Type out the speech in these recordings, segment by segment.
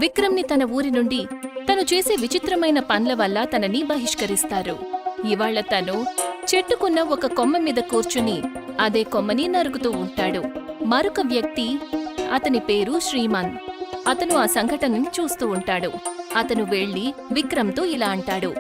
విక్రమ్ని తన ఊరి నుండి తను చేసే విచిత్రమైన పనుల వల్ల తనని బహిష్కరిస్తారు. ఇవాళ తను చెట్టుకున్న ఒక కొమ్మ మీద కూర్చుని అదే కొమ్మని నరుకుతూ ఉంటాడు. మరొక వ్యక్తి, అతని పేరు శ్రీమాన్, అతను ఆ సంఘటనని చూస్తూ ఉంటాడు. అతను వెళ్లి విక్రమ్తో ఇలా అంటాడు.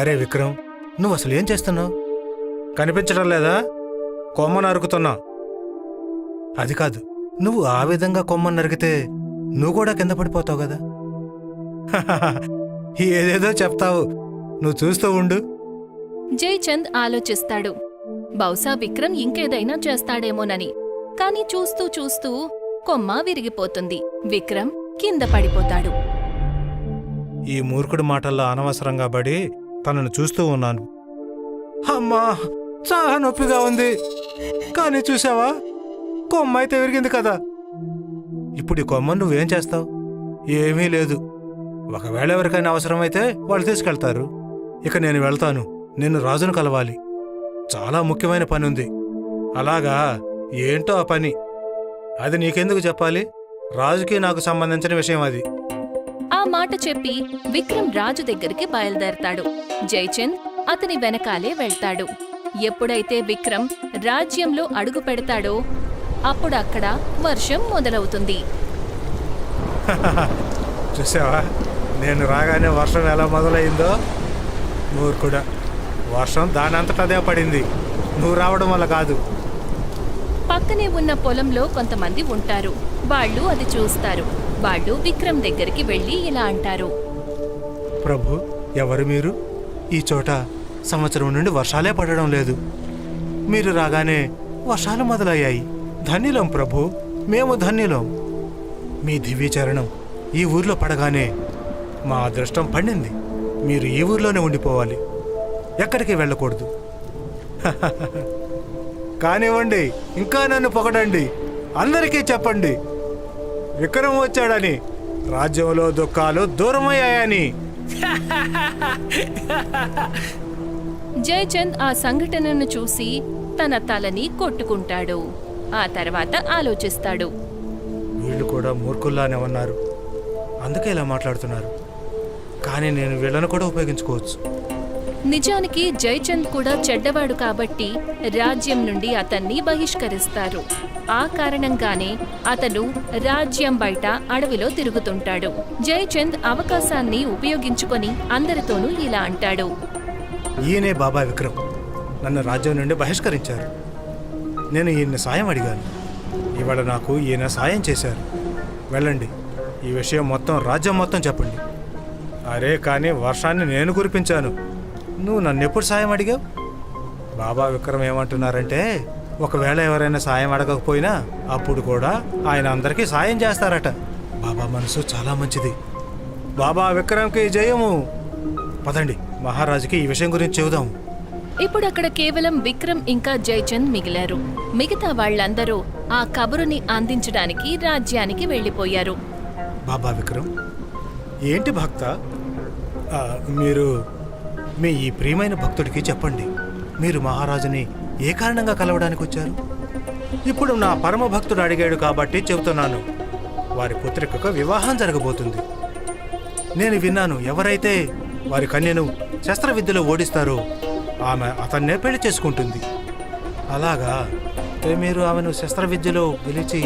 అరే విక్రమ్, నువ్వు అసలు ఏం చేస్తున్నావు? కనిపించడం లేదా? కొమ్మ నరుకుతున్నా. అది కాదు, నువ్వు ఆ విధంగా కొమ్మ నరికితే నువ్వు కూడా కింద పడిపోతావు కదా. ఏదేదో చెప్తావు, నువ్వు చూస్తూ ఉండు. జయచంద్ ఆలోచిస్తాడు, బహుశా విక్రమ్ ఇంకేదైనా చేస్తాడేమోనని. కాని చూస్తూ చూస్తూ కొమ్మ విరిగిపోతుంది. విక్రమ్ కింద పడిపోతాడు. ఈ మూర్ఖుడి మాటల్లో అనవసరంగా పడి తనను చూస్తూ ఉన్నాను. అమ్మా, చాలా నొప్పిగా ఉంది. కానీ చూసావా, కొమ్మ అయితే విరిగింది కదా. ఇప్పుడు ఈ కొమ్మ నువ్వేం చేస్తావు? ఏమీ లేదు. ఒకవేళ ఎవరికైనా అవసరమైతే వాళ్ళు తీసుకెళ్తారు. ఇక నేను వెళ్తాను. నేను రాజును కలవాలి. చాలా ముఖ్యమైన పని ఉంది. అలాగా? ఏంటో ఆ పని? అది నీకెందుకు చెప్పాలి? రాజుకి నాకు సంబంధించిన విషయం అది. ఆ మాట చెప్పి విక్రమ్ రాజు దగ్గరికి బయలుదేరతాడు. జయచంద్ అతని వెనకాలే వెళ్తాడు. ఎప్పుడైతే విక్రమ్ రాజ్యంలో అడుగు పెడతాడో అప్పుడు అక్కడ వర్షం మొదలవుతుంది. చూసావా, నేను రాగానే వర్షం ఎలా మొదలైందో? మూర్ఖుడా, వర్షం దానంతటదే పడింది, నువ్వు రావడం వల్ల కాదు. పక్కనే ఉన్న పొలంలో కొంతమంది ఉంటారు. వాళ్ళు అది చూస్తారు. వాళ్ళు విక్రమ్ దగ్గరికి వెళ్లి ఇలా అంటారు. ప్రభు, ఎవరు మీరు? ఈ చోట సంవత్సరం నుండి వర్షాలే పడడం లేదు. మీరు రాగానే వర్షాలు మొదలయ్యాయి. ధన్యులం ప్రభు, మేము ధన్యులం. మీ దివ్యచరణం ఈ ఊర్లో పడగానే మా అదృష్టం పండింది. మీరు ఈ ఊర్లోనే ఉండిపోవాలి, ఎక్కడికి వెళ్ళకూడదు. కానివ్వండి, ఇంకా నన్ను పొగడండి, అందరికీ చెప్పండి విక్రమ్ వచ్చాడని, రాజ్యంలో దుఃఖాలు దూరమయ్యాయని. జయచంద్ ఆ సంఘటనను చూసి తన తలని కొట్టుకుంటాడు. ఆ తర్వాత ఆలోచిస్తాడు. వీళ్ళు కూడా మూర్ఖుల్లానే ఉన్నారు, అందుకే ఇలా మాట్లాడుతున్నారు. కానీ నేను వీళ్ళను కూడా ఉపయోగించుకోవచ్చు. నిజానికి జయచంద్ కూడా చెడ్డవాడు కాబట్టి రాజ్యం నుండి అతన్ని బహిష్కరిస్తారు. ఆ కారణంగానే అతను రాజ్యం బయట అడవిలో తిరుగుతుంటాడు. జయచంద్ అవకాశాన్ని ఉపయోగించుకొని అందరితోనూ ఇలా అంటాడు. ఈయనే బాబా విక్రమ్, నన్ను రాజ్యం నుండి బహిష్కరించారు. నేను ఈయన సాయం అడిగాను. ఇవాళ నాకు ఈయన సాయం చేశారు. వెళ్ళండి, ఈ విషయం మొత్తం రాజ్యం మొత్తం చెప్పండి. అరే, కానీ వర్షాన్ని నేను కురిపించాను, నువ్వు నన్ను ఎప్పుడు సాయం అడిగావు? బాబా విక్రమ్ ఏమంటున్నారంటే, ఒకవేళ ఎవరైనా సాయం అడగకపోయినా అప్పుడు కూడా ఆయన అందరికీ సాయం చేస్తారట. బాబా మనసు చాలా మంచిది. బాబా విక్రమ్కి జయము. పదండి, మహారాజుకి ఈ విషయం గురించి చెబుదాం. ఇప్పుడు అక్కడ కేవలం విక్రమ్ ఇంకా జయచంద్ మిగిలారు. మిగతా వాళ్ళందరూ ఆ కబురుని అందించడానికి రాజ్యానికి వెళ్లిపోయారు. బాబా విక్రమ్, ఏంటి భక్త? మీరు మీ ఈ ప్రియమైన భక్తుడికి చెప్పండి, మీరు మహారాజుని ఏ కారణంగా కలవడానికి వచ్చారు? ఇప్పుడు నా పరమ భక్తుడు అడిగాడు కాబట్టి చెబుతున్నాను. వారి పుత్రికకు వివాహం జరగబోతుంది. నేను విన్నాను, ఎవరైతే వారి కన్యను శస్త్రవిద్యలో ఓడిస్తారో ఆమె అతన్నే పెళ్లి చేసుకుంటుంది. అలాగా? మీరు ఆమెను శస్త్రవిద్యలో గెలిచి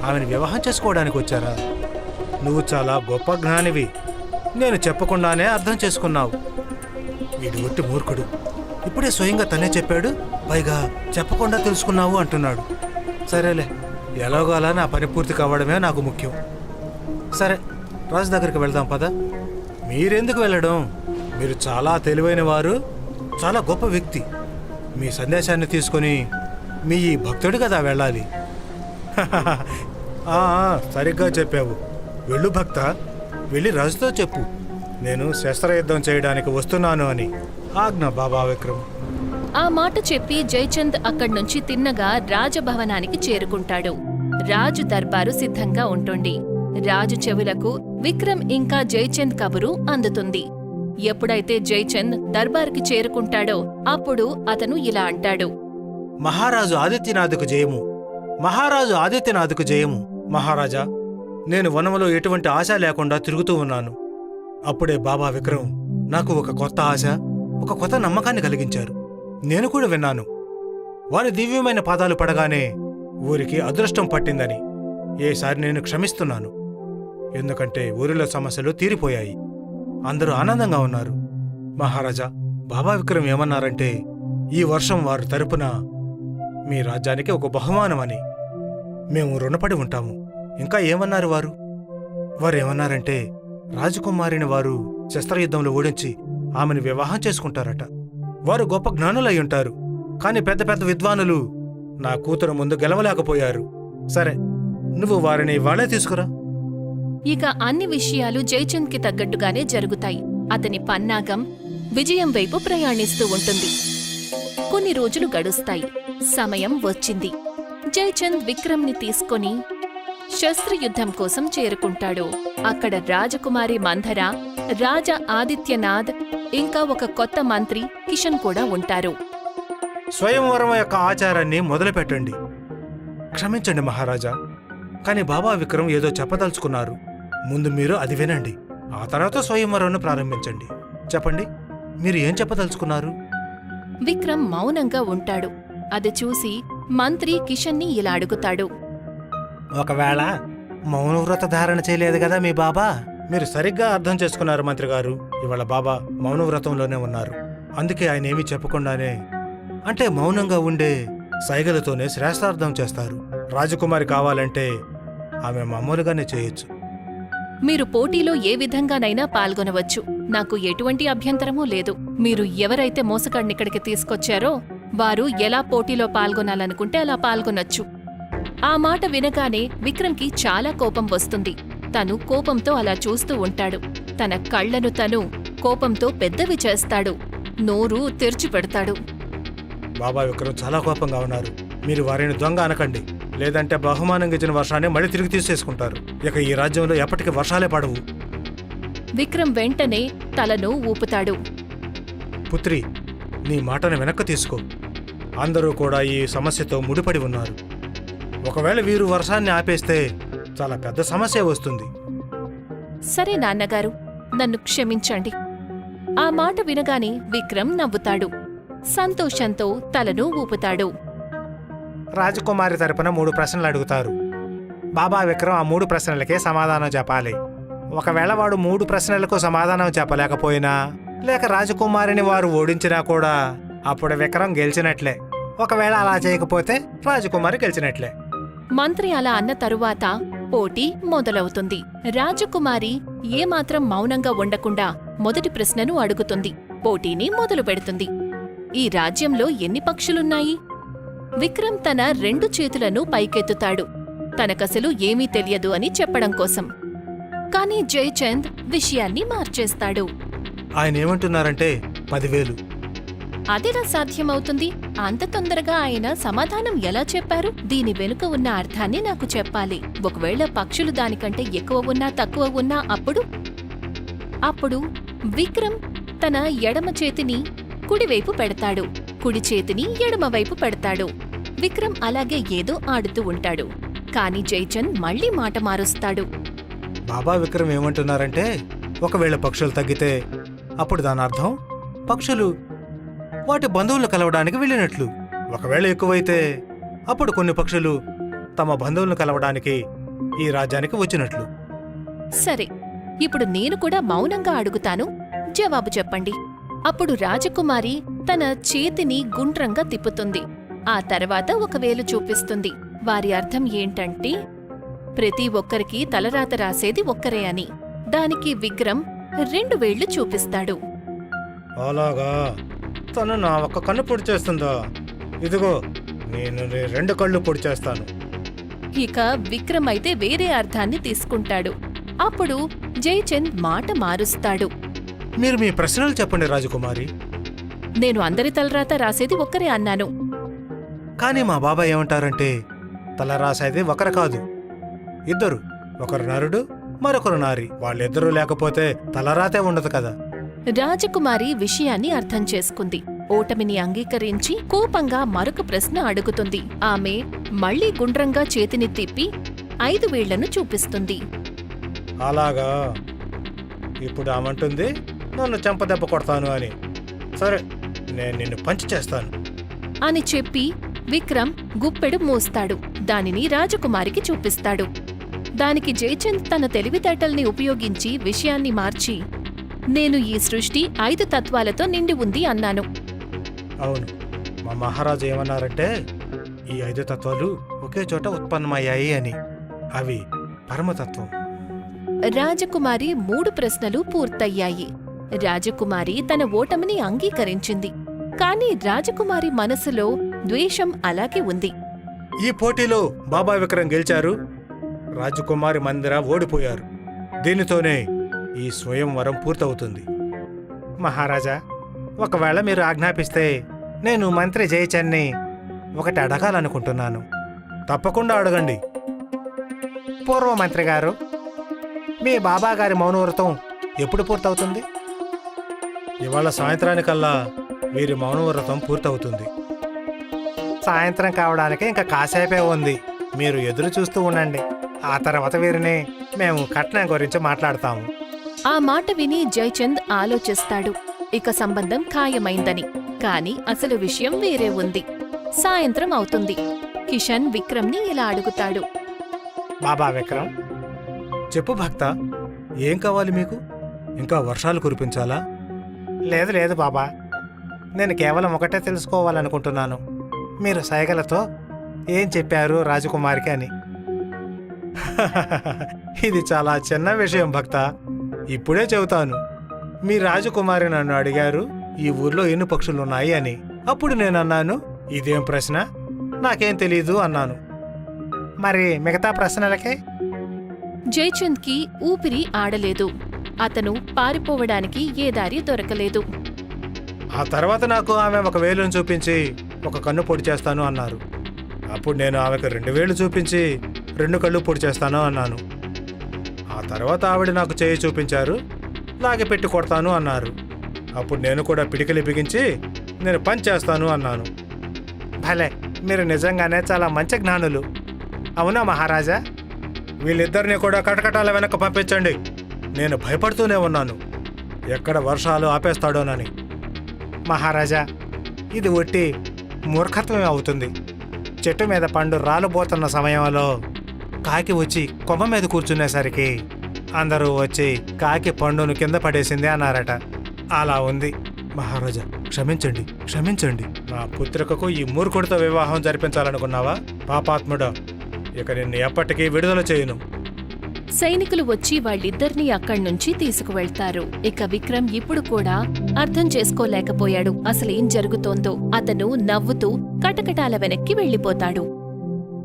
ఆమెను వివాహం చేసుకోవడానికి వచ్చారా? నువ్వు చాలా గొప్ప జ్ఞానివి, నేను చెప్పకుండానే అర్థం చేసుకున్నావు. వీడు ఒట్టి మూర్ఖుడు, ఇప్పుడే స్వయంగా తనే చెప్పాడు, పైగా చెప్పకుండా తెలుసుకున్నావు అంటున్నాడు. సరేలే, ఎలాగో అలా నా పని పూర్తి కావడమే నాకు ముఖ్యం. సరే, రాజు దగ్గరికి వెళ్దాం పద. మీరెందుకు వెళ్ళడం? మీరు చాలా తెలివైన వారు, చాలా గొప్ప వ్యక్తి. మీ సందేశాన్ని తీసుకొని మీ ఈ భక్తుడు కదా వెళ్ళాలి. సరిగ్గా చెప్పావు. వెళ్ళు భక్త, వెళ్ళి రాజుతో చెప్పు, నేను శస్త్రయుద్ధం చేయడానికి వస్తున్నాను అని. ఆజ్ఞ బాబా విక్రమ్. ఆ మాట చెప్పి జయచంద్ అక్కడి నుంచి తిన్నగా రాజభవనానికి చేరుకుంటాడు. రాజు దర్బారు సిద్ధంగా ఉంటుంది. రాజు చెవులకు విక్రమ్ ఇంకా జయచంద్ కబురు అందుతుంది. ఎప్పుడైతే జయచంద్ దర్బార్కి చేరుకుంటాడో అప్పుడు అతను ఇలా అంటాడు. మహారాజు ఆదిత్యనాథుకు జయము, మహారాజు ఆదిత్యనాథుకు జయము. మహారాజా, నేను వనంలో ఎటువంటి ఆశ లేకుండా తిరుగుతూ ఉన్నాను. అప్పుడే బాబా విక్రమ్ నాకు ఒక కొత్త ఆశ, ఒక కొత్త నమ్మకాన్ని కలిగించారు. నేను కూడా విన్నాను, వారి దివ్యమైన పాదాలు పడగానే ఊరికి అదృష్టం పట్టిందని. ఏసారి నేను క్షమిస్తున్నాను, ఎందుకంటే ఊరిలో సమస్యలు తీరిపోయాయి. అందరూ ఆనందంగా ఉన్నారు. మహారాజా, బాబా విక్రమ్ ఏమన్నారంటే ఈ వర్షం వారి తరపున మీ రాజ్యానికి ఒక బహుమానమని. మేము రుణపడి ఉంటాము. ఇంకా ఏమన్నారు వారు? వారేమన్నారంటే రాజకుమారిని వారు శస్త్రయుద్ధంలో ఓడించి ఆమెను వివాహం చేసుకుంటారట. వారు గొప్ప జ్ఞానులై ఉంటారు, కాని పెద్ద పెద్ద విద్వానులు నా కూతురు ముందు గెలవలేకపోయారు. సరే, నువ్వు వారిని వాళ్ళే తీసుకురా. ఇక అన్ని విషయాలు జయచంద్కి తగ్గట్టుగానే జరుగుతాయి. అతని పన్నాగం విజయం వైపు ప్రయాణిస్తూ ఉంటుంది. కొన్ని రోజులు గడుస్తాయి. సమయం వచ్చింది. జయచంద్ విక్రమ్ని తీసుకొని శస్త్రయుద్ధం కోసం చేరుకుంటాడు. అక్కడ రాజకుమారి మంధర, రాజా ఆదిత్యనాథ్, ఇంకా ఒక కొత్త మంత్రి కిషన్ కూడా ఉంటారు. స్వయంవరం యొక్క ఆచారాన్ని మొదలుపెట్టండి. క్షమించండి మహారాజా, కాని బాబా విక్రమ్ ఏదో చెప్పదలుచుకున్నారు. ముందు మీరు అది వినండి, ఆ తర్వాత స్వయంవరంను ప్రారంభించండి. చెప్పండి, మీరు ఏం చెప్పదలుచుకున్నారు? విక్రమ్ మౌనంగా ఉంటాడు. అది చూసి మంత్రి కిషన్ని ఇలా అడుగుతాడు. ఒకవేళ మౌనవ్రత ధారణ చేయలేదు కదా మీ బాబా? మీరు సరిగ్గా అర్థం చేసుకున్నారు మంత్రి గారు. ఇవాళ బాబా మౌనవ్రతంలోనే ఉన్నారు. అందుకే ఆయన ఏమీ చెప్పకుండానే, అంటే మౌనంగా ఉండే సైగలతోనే శ్రేష్టార్థం చేస్తారు. రాజకుమారి కావాలంటే ఆమె మామూలుగానే చేయొచ్చు. మీరు పోటీలో ఏ విధంగానైనా పాల్గొనవచ్చు. నాకు ఎటువంటి అభ్యంతరమూ లేదు. మీరు ఎవరైతే మోసగాడినిక్కడికి తీసుకొచ్చారో వారు ఎలా పోటీలో పాల్గొనాలనుకుంటే అలా పాల్గొనొచ్చు. ఆ మాట వినగానే విక్రమ్కి చాలా కోపం వస్తుంది. తను కోపంతో అలా చూస్తూ ఉంటాడు. తన కళ్లను తను కోపంతో పెద్దవి చేస్తాడు. నోరు తెరిచిపెడతాడు. బాబా విక్రమ్ చాలా కోపంగా ఉన్నారు. మీరు వారిని దొంగ అనకండి, లేదంటే బహుమానంగా ఇచ్చిన వర్షాన్ని మళ్ళీ తిరిగి తీసేసుకుంటారు. ఇక ఈ రాజ్యంలో ఎప్పటికీ వర్షాలే పడవు. విక్రమ్ వెంటనే తలను ఊపుతాడు. పుత్రి, నీ మాటను వెనక్కి తీసుకో. అందరూ కూడా ఈ సమస్యతో ముడిపడి ఉన్నారు. ఒకవేళ వీరు వర్షాన్ని ఆపేస్తే చాలా పెద్ద సమస్య వస్తుంది. సరే నాన్నగారు, నన్ను క్షమించండి. ఆ మాట వినగానే విక్రమ్ నవ్వుతాడు. సంతోషంతో తలను ఊపుతాడు. రాజకుమారి తరపున 3 ప్రశ్నలు అడుగుతారు. బాబా విక్రమ్ ఆ 3 ప్రశ్నలకే సమాధానం చెప్పాలి. ఒకవేళ వాడు 3 ప్రశ్నలకు సమాధానం చెప్పలేకపోయినా, లేక రాజకుమారిని వారు ఓడించినా కూడా అప్పుడు విక్రమ్ గెలిచినట్లే. ఒకవేళ అలా చేయకపోతే రాజకుమారి గెలిచినట్లే. మంత్రి అలా అన్న తరువాత పోటీ మొదలవుతుంది. రాజకుమారి ఏమాత్రం మౌనంగా ఉండకుండా మొదటి ప్రశ్నను అడుగుతుంది. పోటీని మొదలు పెడుతుంది. ఈ రాజ్యంలో ఎన్ని పక్షులున్నాయి? విక్రమ్ తన 2 చేతులను పైకెత్తుతాడు, తనకసలు ఏమీ తెలియదు అని చెప్పడం కోసం. కాని జయచంద్ విషయాన్ని మార్చేస్తాడు. ఆయన ఏమంటున్నారంటే 10,000. అదెలా సాధ్యమవుతుంది? అంత తొందరగా ఆయన సమాధానం ఎలా చెప్పారు? దీని వెనుక ఉన్న అర్థాన్ని నాకు చెప్పాలి. ఒకవేళ పక్షులు దానికంటే ఎక్కువ ఉన్నా తక్కువ ఉన్నా అప్పుడు విక్రమ్ తన ఎడమ చేతిని కుడివైపు పెడతాడు, కుడి చేతిని ఎడమవైపు పెడతాడు. విక్రమ్ అలాగే ఏదో ఆడుతూ ఉంటాడు. కాని జయచంద్ మళ్లీ మాట మారుస్తాడు. బాబా విక్రమ్ ఏమంటున్నారంటే ఒకవేళ పక్షులు తగ్గితే అప్పుడు దాని అర్థం పక్షులు వాటి బంధువులు కలవడానికి వెళ్ళినట్లు. ఒకవేళ ఎక్కువైతే అప్పుడు కొన్ని పక్షులు తమ బంధువులను కలవడానికి ఈ రాజ్యానికి వచ్చినట్లు. సరే, ఇప్పుడు నేను కూడా మౌనంగా అడుగుతాను, జవాబు చెప్పండి. అప్పుడు రాజకుమారి తన చేతిని గుండ్రంగా తిప్పుతుంది. ఆ తర్వాత ఒక వేలు చూపిస్తుంది. వారి అర్థం ఏంటంటే ప్రతి ఒక్కరికి తలరాత రాసేది ఒక్కరే అని. దానికి విక్రమ్ 2 వేళ్లు చూపిస్తాడు. అలాగా, తను నా ఒక్క కన్ను పొడి చేస్తుందా? ఇదిగో, నేను 2 కళ్ళు పొడి చేస్తాను. ఇక విక్రమ్ అయితే వేరే అర్థాన్ని తీసుకుంటాడు. అప్పుడు జయచంద్ మాట మారుస్తాడు. మీరు మీ ప్రశ్నలు చెప్పండి రాజకుమారి. నేను అందరి తలరాత రాసేది ఒక్కరే అన్నాను. కానీ మా బాబాయ్ ఏమంటారంటే తల రాసేది ఒకరు కాదు, 2. ఒకరు నరుడు, మరొకరు నారి. వాళ్ళిద్దరూ లేకపోతే తలరాతే ఉండదు కదా. రాజకుమారి విషయాన్ని అర్థం చేసుకుంది. ఓటమిని అంగీకరించి కోపంగా మరొక ప్రశ్న అడుగుతుంది. ఆమె మళ్లీ గుండ్రంగా చేతిని తిప్పి 5 వేళ్లను చూపిస్తుంది. అలాగా, ఇప్పుడు ఆమంటుంది నన్ను చెంపదెబ్బ కొడతాను అని. సరే, నేను నిన్ను పంచి చేస్తాను అని చెప్పి విక్రమ్ గుప్పెడు మూస్తాడు. దానిని రాజకుమారికి చూపిస్తాడు. దానికి జయచంద్ తన తెలివితేటల్ని ఉపయోగించి విషయాన్ని మార్చి, నేను ఈ సృష్టి 5 తత్వాలతో నిండి ఉంది అన్నాను. అవును, మా మహారాజు ఏమన్నారంటే ఈ 5 తత్వాలు ఒకే చోట ఉత్పన్నమయ్యాయి అని. అవి పరమతత్వం. రాజకుమారి 3 ప్రశ్నలు పూర్తయ్యాయి. రాజకుమారి తన ఓటమిని అంగీకరించింది. కాని రాజకుమారి మనసులో ద్వేషం అలాగే ఉంది. ఈ పోటీలో బాబా విక్రమ్ గెలిచారు, రాజకుమారి మందిర ఓడిపోయారు. దీనితోనే ఈ స్వయంవరం పూర్తవుతుంది. మహారాజా, ఒకవేళ మీరు ఆజ్ఞాపిస్తే నేను మంత్రి జయచంద్ని ఒకటి అడగాలనుకుంటున్నాను. తప్పకుండా అడగండి. పూర్వ మంత్రి గారు, మీ బాబాగారి మౌనవ్రతం ఎప్పుడు పూర్తవుతుంది? ఇవాళ సాయంత్రానికల్లా వీరి మౌనవ్రతం పూర్తవుతుంది. సాయంత్రం కావడానికి ఇంకా కాసేపే ఉంది. మీరు ఎదురు చూస్తూ ఉండండి. ఆ తర్వాత వీరిని మేము కట్నం గురించి మాట్లాడతాము. ఆ మాట విని జయచంద్ ఆలోచిస్తాడు. ఇక సంబంధం ఖాయమైందని. కాని అసలు విషయం వేరే ఉంది. సాయంత్రం అవుతుంది. కిషన్ విక్రమ్ని ఇలా అడుగుతాడు. బాబా విక్రమ్, చెప్పు భక్త, ఏం కావాలి మీకు? ఇంకా వర్షాలు కురిపించాలా? లేదు లేదు బాబా, నేను కేవలం ఒకటే తెలుసుకోవాలనుకుంటున్నాను. మీరు సైగలతో ఏం చెప్పారు రాజకుమారికి అని. ఇది చాలా చిన్న విషయం భక్త, ఇప్పుడే చెబుతాను. మీ రాజకుమారి నన్ను అడిగారు ఈ ఊర్లో ఎన్ని పక్షులున్నాయి అని. అప్పుడు నేను అన్నాను, ఇదేం ప్రశ్న, నాకేం తెలీదు అన్నాను. మరి మిగతా ప్రశ్నలకే? జయచంద్కి ఊపిరి ఆడలేదు. అతను పారిపోవడానికి ఏ దారి దొరకలేదు. ఆ తర్వాత నాకు ఆమె ఒక వేలును చూపించి ఒక కన్ను పొడి చేస్తాను అన్నారు. అప్పుడు నేను ఆమెకు 2 వేలు చూపించి 2 కళ్ళు పొడి చేస్తాను అన్నాను. ఆ తర్వాత ఆవిడ నాకు చేయి చూపించారు, లాగి పెట్టి కొడతాను అన్నారు. అప్పుడు నేను కూడా పిడికిలి బిగించి నేను పని చేస్తాను అన్నాను. భలే, మీరు నిజంగానే చాలా మంచి జ్ఞానులు. అవునా మహారాజా? వీళ్ళిద్దరిని కూడా కటకటాల వెనక్కి పంపించండి. నేను భయపడుతూనే ఉన్నాను, ఎక్కడ వర్షాలు ఆపేస్తాడోనని. మహారాజా, ఇది ఒట్టి మూర్ఖత్వమే అవుతుంది. చెట్టు మీద పండు రాలుబోతున్న సమయంలో కాకి వచ్చి కొమ్మ మీద కూర్చునేసరికి అందరూ వచ్చి కాకి పండును కింద పడేసింది అన్నారట. అలా ఉంది. మహారాజా, క్షమించండి క్షమించండి. నా పుత్రికకు ఈ మూర్ఖుడితో వివాహం జరిపించాలనుకున్నావా? పాపాత్ముడా, ఇక నిన్ను ఎప్పటికీ విడుదల చేయను. సైనికులు వచ్చి వాళ్ళిద్దరినీ అక్కడ్నుంచి తీసుకువెళ్తారు. ఇక విక్రమ్ ఇప్పుడు కూడా అర్థం చేసుకోలేకపోయాడు అసలేం జరుగుతోందో. అతను నవ్వుతూ కటకటాల వెనక్కి వెళ్ళిపోతాడు.